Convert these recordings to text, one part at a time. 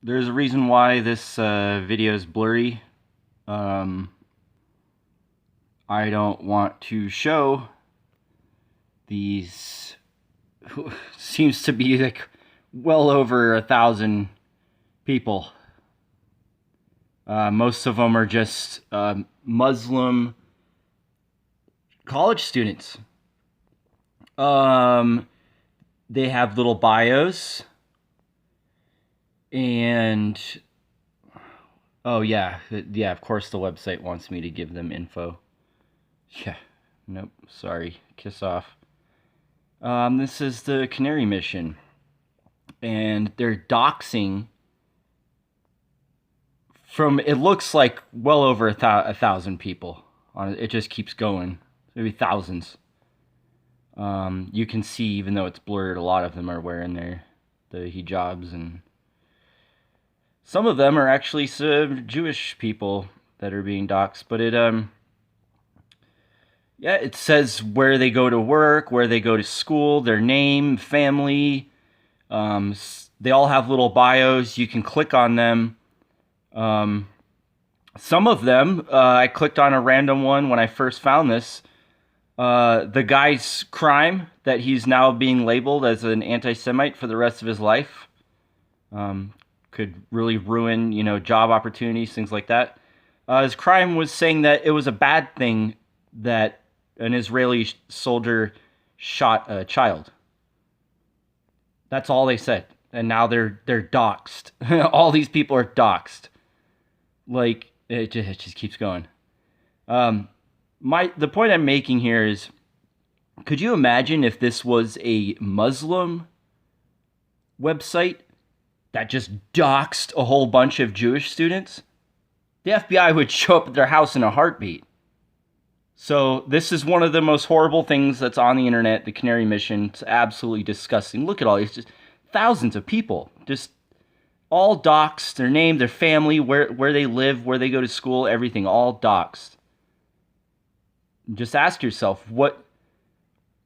There's a reason why this video is blurry. Um, I don't want to show these. Seems to be like well over 1,000 people. Most of them are just Muslim college students. They have little bios. And oh yeah, of course the website wants me to give them info. Yeah, nope, sorry, kiss off. This is the Canary Mission, and they're doxing from, it looks like well over a 1,000 people. It just keeps going, maybe thousands. You can see, even though it's blurred, a lot of them are wearing the hijabs, and some of them are actually Jewish people that are being doxxed. But it says where they go to work, where they go to school, their name, family. They all have little bios. You can click on them. Some of them, I clicked on a random one when I first found this. The guy's crime, that he's now being labeled as an anti-Semite for the rest of his life. Could really ruin, job opportunities, things like that. His crime was saying that it was a bad thing that an Israeli soldier shot a child. That's all they said. And now they're doxxed. All these people are doxxed. Like, it just keeps going. The point I'm making here is, could you imagine if this was a Muslim website that just doxed a whole bunch of Jewish students? The FBI would show up at their house in a heartbeat. So this is one of the most horrible things that's on the internet, the Canary Mission. It's absolutely disgusting. Look at all these, just thousands of people, just all doxed, their name, their family, where they live, where they go to school, everything, all doxed. Just ask yourself, what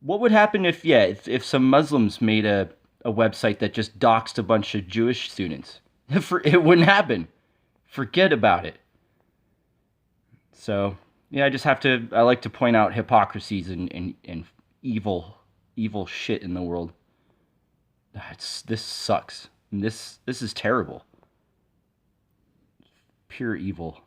would happen if some Muslims made a website that just doxed a bunch of Jewish students? It wouldn't happen. Forget about it. So, yeah, I like to point out hypocrisies and evil shit in the world. This sucks. This is terrible. Pure evil.